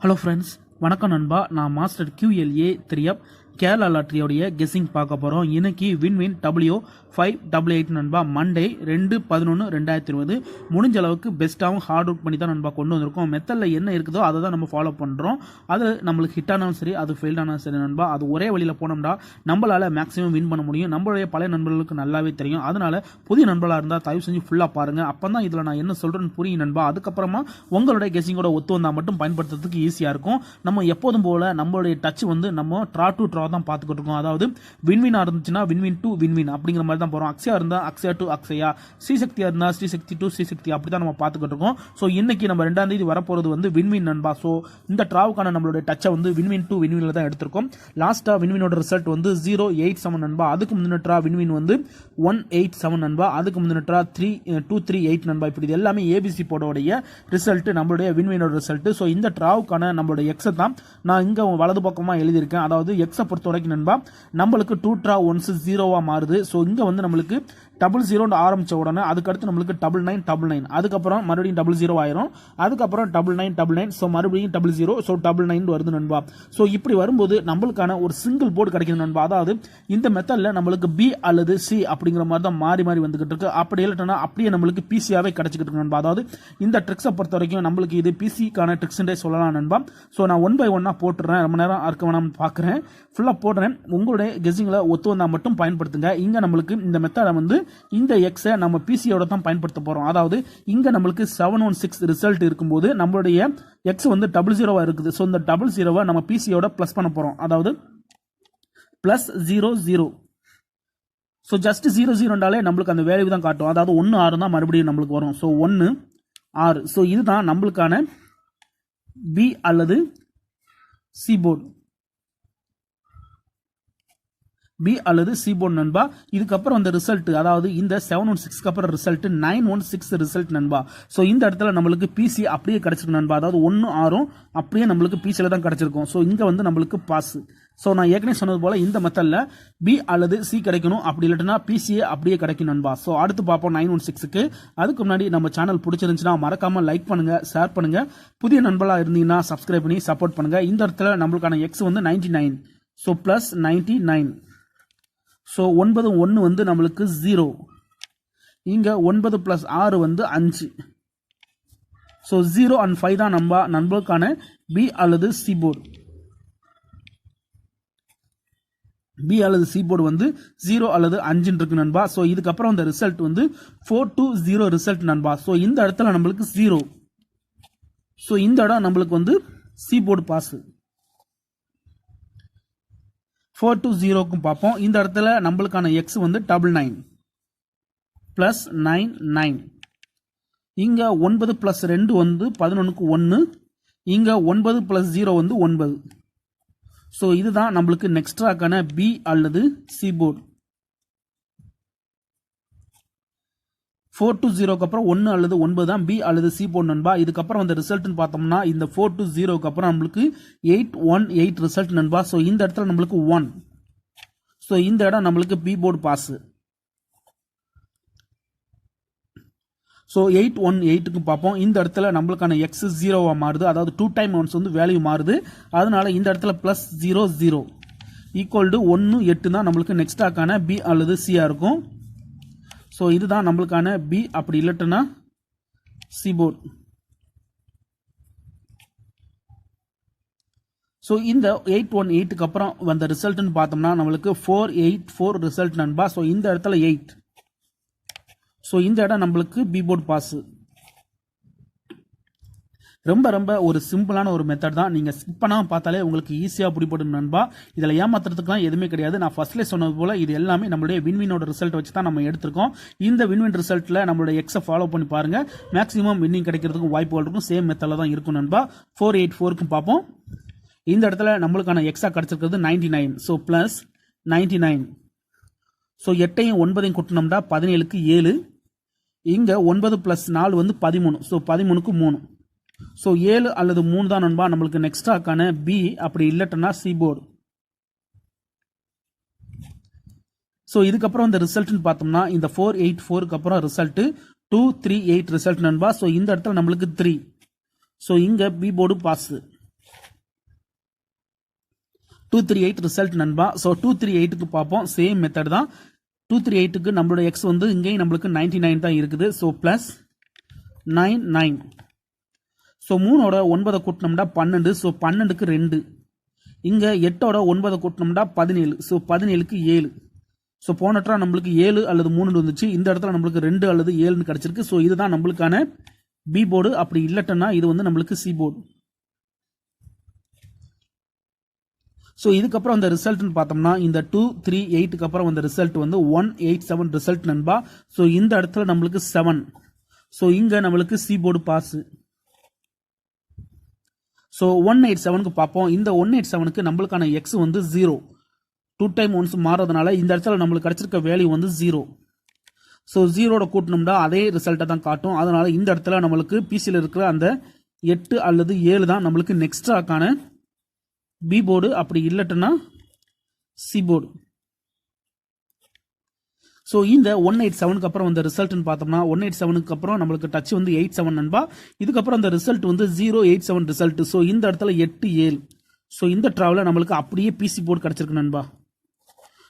Hello friends, வணக்கம் நண்பா. நான் மாஸ்டர் QLA 3 கேரளா லாட்ரியோடைய கெஸ்ஸிங் பார்க்க போகிறோம். இன்னைக்கு வின்வின் W588 நண்பா. மண்டே 2/11/2020 முடிஞ்ச அளவுக்கு பெஸ்ட்டாகவும் ஹார்ட் ஒர்க் பண்ணி தான் நண்பா கொண்டு வந்திருக்கோம். மெத்தடில் என்ன இருக்குதோ அதை தான் நம்ம ஃபாலோ பண்ணுறோம். அது நம்மளுக்கு ஹிட் ஆனாலும் சரி, அது ஃபெயில்ட் ஆனாலும் சரி நண்பா, அது ஒரே வழியில் போனோம்னா நம்மளால் மேக்ஸிமம் வின் பண்ண முடியும். நம்மளுடைய பழைய நண்பர்களுக்கு நல்லாவே தெரியும். அதனால் புதிய நண்பர்களாக இருந்தால் தயவு செஞ்சு ஃபுல்லாக பாருங்கள். அப்போ தான் இதில் நான் என்ன சொல்கிறேன்னு புரியும் நண்பா. அதுக்கப்புறமா உங்களுடைய கெஸ்ஸிங்கோட ஒத்து வந்தால் மட்டும் பயன்படுத்துறதுக்கு ஈஸியாக இருக்கும். நம்ம எப்போதும் போல் நம்மளுடைய டச் நம்ம ட்ரா டு ட்ரா தான் பார்த்துக்கிட்டு இருக்கோம். அதாவது வின்வினாக இருந்துச்சுன்னா வின்வின் டு வின்வின் அப்படிங்கிற மாதிரி தான் போகிறோம். அக்ஷயா இருந்தால் அக்ஷயா டு அக்ஷயா, ஸ்ரீசக்தியாக இருந்தால் ஸ்ரீசக்தி டு ஸ்ரீசக்தி, அப்படி தான் நம்ம பார்த்துக்கிட்டு இருக்கோம். ஸோ இன்னைக்கு நம்ம 2ஆம் தேதி வரப்போகிறது வின்வின் நண்பா. ஸோ இந்த ட்ராவுக்கான நம்மளுடைய டச்சை வின்வின் டு வின்வினில் தான் எடுத்திருக்கோம். லாஸ்ட்டாக வின்வினோட ரிசல்ட் 087 நண்பா. அதுக்கு முந்தின ட்ரா வின்வின் 187 நண்பா. அதுக்கு முந்தின ட்ரா 238 நண்பா. இப்படி இது எல்லாமே ஏபிசி போடோடைய ரிசல்ட், நம்மளுடைய வின்வினோட ரிசல்ட். ஸோ இந்த ட்ராவுக்கான நம்மளுடைய எக்ஸை தான் நான் இங்கே வலது பக்கமாக எழுதியிருக்கேன். அதாவது எக்ஸை பொறுத்த வரைக்கும் நண்பா, நம்மளுக்கு 2 ட்ரா 1 0 மாறுது. ஸோ இங்கே நம்மளுக்கு 00 ஆரம்பிச்ச உடனே அதுக்கடுத்து நம்மளுக்கு 9999, அதுக்கப்புறம் மறுபடியும் 00 ஆயிரும், அதுக்கப்புறம் 9999, ஸோ மறுபடியும் 00, ஸோ 99 வருது நண்பா. ஸோ இப்படி வரும்போது நம்மளுக்கான ஒரு சிங்கிள் போர்டு கிடைக்குது நண்பா. அதாவது இந்த மெத்தடில் நம்மளுக்கு பி அல்லது சி அப்படிங்கிற மாதிரி தான் மாறி மாறி வந்துகிட்டு இருக்கு. அப்படி இல்லைன்னா அப்படியே நம்மளுக்கு பிசியாவே கிடைச்சிக்கிட்டு இருக்கு நண்பா. அதாவது இந்த ட்ரிக்ஸை பொறுத்த வரைக்கும் நம்மளுக்கு இது பிசிக்கான ட்ரிக்ஸ்ன்றே சொல்லலாம் நண்பா. ஸோ நான் 1 by 1 போட்டுறேன். ரொம்ப நேரம் இருக்க வேணாம் பார்க்குறேன், ஃபுல்லாக போடுறேன். உங்களுடைய கெஸ்ஸிங்கில் ஒத்து வந்தால் மட்டும் பயன்படுத்துங்க. இங்கே நம்மளுக்கு இந்த மெத்தடை இந்த எக்ஸை நம்ம பிசியோட தான் பயன்படுத்த போகிறோம். அதாவது இங்கே நம்மளுக்கு 716 ரிசல்ட் இருக்கும்போது நம்மளுடைய எக்ஸ் 00 இருக்குது. ஸோ இந்த 00 நம்ம பிசியோட ப்ளஸ் பண்ண போகிறோம். அதாவது +00. ஸோ ஜஸ்ட் 00ண்டாலே நம்மளுக்கு அந்த வேல்யூ தான் காட்டும். அதாவது 1 6 தான் மறுபடியும் நம்மளுக்கு வரும். ஸோ 1 6. ஸோ இதுதான் நம்மளுக்கான பி அல்லது சி போர்டு. பி அல்லது சி போர்டு நண்பா. இதுக்கப்புறம் அந்த ரிசல்ட், அதாவது இந்த 716 அப்புறம் ரிசல்ட் 916 ரிசல்ட் நண்பா. ஸோ இந்த இடத்துல நம்மளுக்கு பிசி அப்படியே கிடைச்சிருக்கு நண்பா. அதாவது 1 6 அப்படியே நம்மளுக்கு பிசியில் தான் கிடைச்சிருக்கும். ஸோ இங்கே நம்மளுக்கு பாஸ். ஸோ நான் ஏற்கனவே சொன்னது போல இந்த மெத்தடில் பி அல்லது சி கிடைக்கணும், அப்படி இல்லைன்னா பிசிஏ அப்படியே கிடைக்கும் நண்பா. ஸோ அடுத்து பார்ப்போம் 916க்கு. அதுக்கு முன்னாடி நம்ம சேனல் பிடிச்சிருந்துச்சுன்னா மறக்காம லைக் பண்ணுங்க, ஷேர் பண்ணுங்க. புதிய நண்பர்களாக இருந்தீங்கன்னா சப்ஸ்கிரைப் பண்ணி சப்போர்ட் பண்ணுங்க. இந்த இடத்துல நம்மளுக்கான எக்ஸ் 99. ஸோ +99. ஸோ 9 1 நம்மளுக்கு 0. இங்கே 9 + 6 5. ஸோ 0 and 5 தான் நம்மளுக்கான பி அல்லது சி போர்டு. பி அல்லது சி போர்டு 0 அல்லது 5 இருக்கு நண்பா. ஸோ இதுக்கப்புறம் அந்த ரிசல்ட் 420 ரிசல்ட் நண்பா. ஸோ இந்த இடத்துல நம்மளுக்கு 0. ஸோ இந்த இடம் நம்மளுக்கு சி போர்டு பாஸ். 420க்கும் பார்ப்போம். இந்த இடத்துல நம்மளுக்கான எக்ஸ் 99 +99. இங்க 9 + 2 11க்கு 1. இங்க 9 + 0 9. ஸோ இதுதான் நம்மளுக்கு நெக்ஸ்ட்ராக்கான பி அல்லது சி போர்டு. 420க்கு அப்புறம் 1 அல்லது 9 தான் பி அல்லது சி போர்டு நண்பா. இதுக்கப்புறம் அந்த ரிசல்ட்னு பார்த்தோம்னா இந்த 420க்கு அப்புறம் நம்மளுக்கு 818 ரிசல்ட் நண்பா. ஸோ இந்த இடத்துல நம்மளுக்கு 1. ஸோ இந்த இடம் நம்மளுக்கு பி போர்டு பாஸ். ஸோ 818க்கு பார்ப்போம். இந்த இடத்துல நம்மளுக்கான எக்ஸ் 0 மாறுது. அதாவது 2 டைம் ஒன்ஸ் வேல்யூ மாறுது. அதனால இந்த இடத்துல +00 = 1 8 தான் நம்மளுக்கு நெக்ஸ்டாக்கான பி அல்லது சியா இருக்கும். ஸோ இதுதான் நம்மளுக்கான பி, அப்படி இல்லைன்னா சி போர்டு. ஸோ இந்த 818க்கு அப்புறம் வந்த ரிசல்ட்னு பார்த்தோம்னா நம்மளுக்கு 484 ரிசல்ட் நண்பா. ஸோ இந்த இடத்துல 8. ஸோ இந்த இடம் நம்மளுக்கு பி போர்டு பாஸ். ரொம்ப ரொம்ப ஒரு சிம்பிளான ஒரு மெத்தட் தான். நீங்கள் ஸ்கிப் பண்ணாமல் பார்த்தாலே உங்களுக்கு ஈஸியாக பிடிப்படும் நண்பா. இதில் ஏமாத்துறதுக்குலாம் எதுவுமே கிடையாது. நான் ஃபர்ஸ்ட்லேயே சொன்னது போல் இது எல்லாமே நம்மளுடைய வின்வினோட ரிசல்ட் வச்சு தான் நம்ம எடுத்திருக்கோம். இந்த வின்வின் ரிசல்ட்டில் நம்மளுடைய எக்ஸை ஃபாலோ பண்ணி பாருங்கள். மேக்ஸிமம் வின்னிங் கிடைக்கிறதுக்கும் வாய்ப்புகள் இருக்கும். சேம் மெத்தடில் தான் இருக்கும் நண்பா. 484க்கும் பார்ப்போம். இந்த இடத்துல நம்மளுக்கான எக்ஸா கிடைச்சிருக்கிறது 99. ஸோ +99. ஸோ 8ஐயும் 9ஐயும் கூட்டினோம்னா 17க்கு 7. இங்கே 9 + 4 13. ஸோ 13க்கு 3. ஸோ 7 அல்லது 3 தான் நண்பா நம்மளுக்கு நெக்ஸ்டாக்கான பி, அப்படி இல்லைன்னா சி போர்டு. ஸோ இதுக்கப்புறம் இந்த ரிசல்ட்னு பார்த்தோம்னா இந்த 484க்கு அப்புறம் ரிசல்ட் 238 ரிசல்ட் நண்பா. ஸோ இந்த இடத்துல நம்மளுக்கு 3. ஸோ இங்கே பி போர்டு பாஸ். 238 ரிசல்ட் நண்பா. ஸோ 238க்கு பார்ப்போம். சேம் மெத்தட் தான். 238க்கு நம்மளோட எக்ஸ் வந்து இங்கேயும் நம்மளுக்கு 99 தான் இருக்குது. So plus 99. ஸோ 3ஓட 9 கூட்டினோம்னா 12. ஸோ 12க்கு 2. இங்கே 8ஓட 9 கூட்டினோம்னா 17. ஸோ 17க்கு 7. ஸோ போனட்டா நம்மளுக்கு 7 அல்லது 3 வந்துச்சு. இந்த இடத்துல நம்மளுக்கு 2 அல்லது 7 கிடைச்சிருக்கு. ஸோ இதுதான் நம்மளுக்கான பி போர்டு. அப்படி இல்லட்டன்னா இது வந்து நம்மளுக்கு சி போர்டு. ஸோ இதுக்கப்புறம் அந்த ரிசல்ட்னு பார்த்தோம்னா இந்த 238க்கு அப்புறம் அந்த ரிசல்ட் வந்து 187 ரிசல்ட் நண்பா. ஸோ இந்த இடத்துல நம்மளுக்கு 7. ஸோ இங்கே நம்மளுக்கு சி போர்டு பாஸ். ஸோ 187க்கு பார்ப்போம். இந்த 187க்கு நம்மளுக்கான எக்ஸ் வந்து 0. 2 டைம் ஒன்ஸ் மாறதுனால இந்த இடத்துல நம்மளுக்கு கிடைச்சிருக்க வேல்யூ வந்து 0. ஸோ 0ஓட கூட்டணும்னா அதே ரிசல்ட்டை தான் காட்டும். அதனால இந்த இடத்துல நம்மளுக்கு பிசியில் இருக்கிற அந்த 8 அல்லது 7 தான் நம்மளுக்கு நெக்ஸ்டாக்கான பி போர்டு. அப்படி இல்லட்டுன்னா சி போர்டு. ஸோ இந்த 187க்கு அப்புறம் அந்த ரிசல்ட்னு பார்த்தோம்னா 187க்கு அப்புறம் நம்மளுக்கு டச் வந்து 87 நண்பா. இதுக்கப்புறம் அந்த ரிசல்ட் வந்து 087 ரிசல்ட். ஸோ இந்த இடத்துல 8 7. ஸோ இந்த ட்ராவலில் நம்மளுக்கு அப்படியே பிசி போர்டு கிடச்சிருக்கு நண்பா.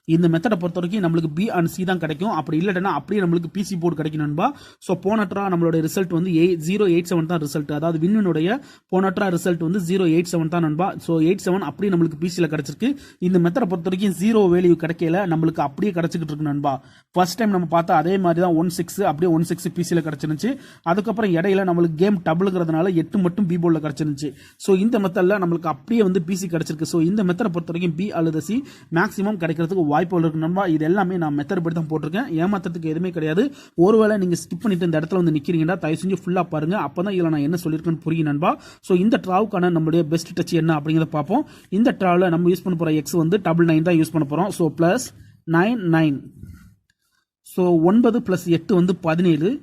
இந்த மெத்தடை பொறுத்த வரைக்கும் நம்மளுக்கு பி அண்ட் சி தான் கிடைக்கும். அப்படி இல்லைன்னா அப்படியே நம்மளுக்கு பிசி போர்டு கிடைக்கும் நண்பா. ஸோ போனட்ரா நம்மளோட ரிசல்ட் வந்து 087 தான் ரிசல்ட். அதாவது வின்னுடைய போனட்ரா ரிசல்ட் வந்து 087 தான் நண்பா. ஸோ 87 அப்படியே நம்மளுக்கு பிசியில் கிடைச்சிருக்கு. இந்த மெத்தடை பொறுத்த வரைக்கும் 0 வேல்யூ கிடைக்கல, நம்மளுக்கு அப்படியே கிடைச்சிக்கிட்டு இருக்கு நண்பா. ஃபர்ஸ்ட் டைம் நம்ம பார்த்தா அதே மாதிரி தான் 16 அப்படியே 16 பிசியில் கிடைச்சிருந்துச்சு. அதுக்கப்புறம் இடையில நம்மளுக்கு கேம் டபுளுங்கிறதுனால 8 மட்டும் பி போர்டில் கிடைச்சிருந்துச்சு. ஸோ இந்த மெத்தடில் நம்மளுக்கு அப்படியே வந்து பிசி கிடைச்சிருக்கு. ஸோ இந்த மெத்தடை பொறுத்த வரைக்கும் பி அல்லது சி மேக்ஸிமம் கிடைக்கிறதுக்கு வாய்ப்புகள் இருக்கு நண்பா. இது எல்லாமே நான் மெத்தட் படி தான் போட்டிருக்கேன். ஏமாத்துறதுக்கு எதுவுமே கிடையாது. ஒருவேளை நீங்க ஸ்கிப் பண்ணிட்டு இந்த இடத்துல வந்து நிக்கிறீங்கன்னா தயவு செஞ்சு ஃபுல்லா பாருங்க. அப்பதான் இதுல நான் என்ன சொல்லியிருக்கேன்னு புரியும் நண்பா. ஸோ இந்த ட்ராவுக்கான நம்மளுடைய பெஸ்ட் டச் என்ன அப்படிங்கிறத பார்ப்போம். இந்த ட்ராவில் நம்ம யூஸ் பண்ண போற எக்ஸ் வந்து 99 தான் யூஸ் பண்ண போறோம். So plus 99. ஸோ 9 பிளஸ் 8 வந்து 17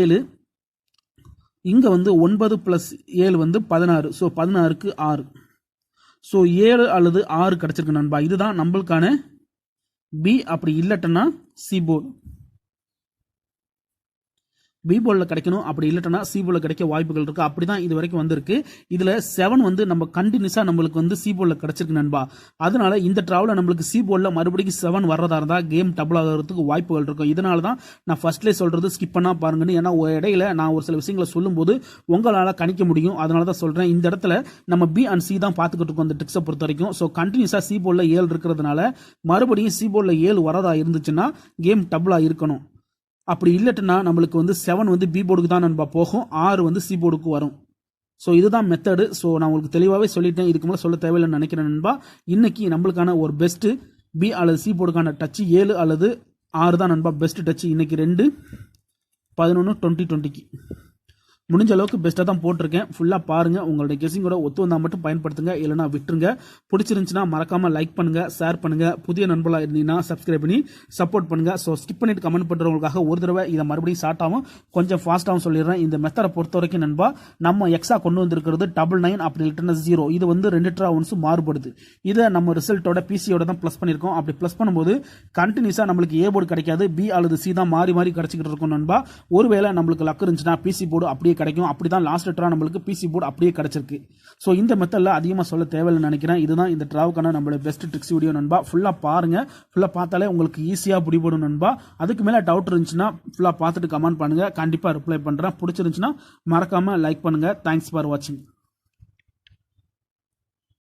7. இங்க வந்து 9 பிளஸ் 7 வந்து 16. ஸோ 16க்கு 6. ஸோ 7 அல்லது 6 கிடைச்சிருக்கு நண்பா. இதுதான் நம்மளுக்கான பி. அப்படி இல்லட்டனா சி போர்டு. பி போர்டில் கிடைக்கணும். அப்படி இல்லட்டனா சி போர்டில் கிடைக்க வாய்ப்புகள் இருக்கு. அப்படிதான் இது வரைக்கும் வந்திருக்கு. இதுல 7 வந்து நம்ம கண்டினியூஸா நம்மளுக்கு வந்து சி போர்டில் கிடைச்சிருக்கு நண்பா. அதனால இந்த டிராவல நம்மளுக்கு சி போர்டில் மறுபடியும் 7 வர்றதா இருந்தா கேம் டபுள் ஆகிறதுக்கு வாய்ப்புகள் இருக்கும். இதனால தான் நான் ஃபர்ஸ்ட்லேயே சொல்றது ஸ்கிப் பண்ணா பாருங்கன்னு. ஏன்னா இடையில நான் ஒரு சில விஷயங்களை சொல்லும் போது உங்களால கணிக்க முடியும். அதனால தான் சொல்றேன். இந்த இடத்துல நம்ம பி அண்ட் சி தான் பார்த்துக்கிட்டு இருக்கோம் இந்த ட்ரிக்ஸை பொறுத்த வரைக்கும். ஸோ கண்டினியூஸா சி போர்டில் 7 இருக்கிறதுனால மறுபடியும் சி போர்டில் 7 வரதா இருந்துச்சுன்னா கேம் டபுளா இருக்கணும். அப்படி இல்லட்டுன்னா நம்மளுக்கு வந்து 7 வந்து பி போர்டுக்கு தான் நண்பா போகும், 6 வந்து சி போர்டுக்கு வரும். ஸோ இதுதான் மெத்தடு. ஸோ நான் உங்களுக்கு தெளிவாகவே சொல்லிட்டேன். இதுக்கு மேலே சொல்ல தேவையில்லைன்னு நினைக்கிறேன் நண்பா. இன்னைக்கு நம்மளுக்கான ஒரு பெஸ்ட் பி அல்லது சி போர்டுக்கான டச் 7 அல்லது 6 தான் நண்பா பெஸ்ட் டச். இன்னைக்கு 2/11/2020க்கு முடிஞ்ச அளவுக்கு பெஸ்ட்டாக தான் போட்டிருக்கேன். ஃபுல்லாக பாருங்கள். உங்களுடைய கெஸிங்கோட ஒத்து வந்தால் மட்டும் பயன்படுத்துங்க, இல்லைனா விட்டுருங்க. பிடிச்சிருந்துச்சுன்னா மறக்காமல் லைக் பண்ணுங்கள், ஷேர் பண்ணுங்கள். புதிய நண்பர்களாக இருந்தீங்கன்னா சப்ஸ்கிரைப் பண்ணி சப்போர்ட் பண்ணுங்கள். ஸோ ஸ்கிப் பண்ணிட்டு கமெண்ட் பண்ணுறவங்களுக்காக ஒரு தடவை இதை மறுபடியும் ஷார்ட்டாகவும் கொஞ்சம் ஃபாஸ்ட்டாகவும் சொல்லிடுறேன். இந்த மெத்தடை பொறுத்த வரைக்கும் நண்பா நம்ம எக்ஸா கொண்டு வந்திருக்கிறது 99 அப்படி இல்லைன்னா 0. இது வந்து 2 ட்ரா ஒன்ஸ் மாறுபடுது. இதை நம்ம ரிசல்ட்டோட பிசியோட தான் ப்ளஸ் பண்ணியிருக்கோம். அப்படி ப்ளஸ் பண்ணும்போது கண்டினியூஸாக நம்மளுக்கு ஏ போர்டு கிடைக்காது, பி அல்லது சி தான் மாறி மாறி கிடைச்சிக்கிட்டு இருக்கும் நண்பா. ஒருவேளை நம்மளுக்கு லக் இருந்துச்சுன்னா பிசி போர்டு அப்படியே கிடைக்கும். அப்படிதான் லாஸ்ட் ட்ரா நம்மளுக்கு பிசி போர்டு அப்படியே கிடைச்சிருக்கு. ஸோ இந்த மெத்தடில் அதிகமாக சொல்ல தேவையில்லைன்னு நினைக்கிறேன். இதுதான் இந்த ட்ராவுக்கான நம்மளோட பெஸ்ட் ட்ரிக்ஸ் வீடியோ நண்பா. ஃபுல்லாக பாருங்க. ஃபுல்லாக பார்த்தாலே உங்களுக்கு ஈஸியாக பிடிபடும் நண்பா. அதுக்கு மேலே டவுட் இருந்துச்சுன்னா ஃபுல்லாக பார்த்துட்டு கமெண்ட் பண்ணுங்க. கண்டிப்பாக ரிப்ளை பண்ணுறேன். பிடிச்சிருந்துச்சுன்னா மறக்காம லைக் பண்ணுங்க. தேங்க்ஸ் ஃபார் வாட்சிங்.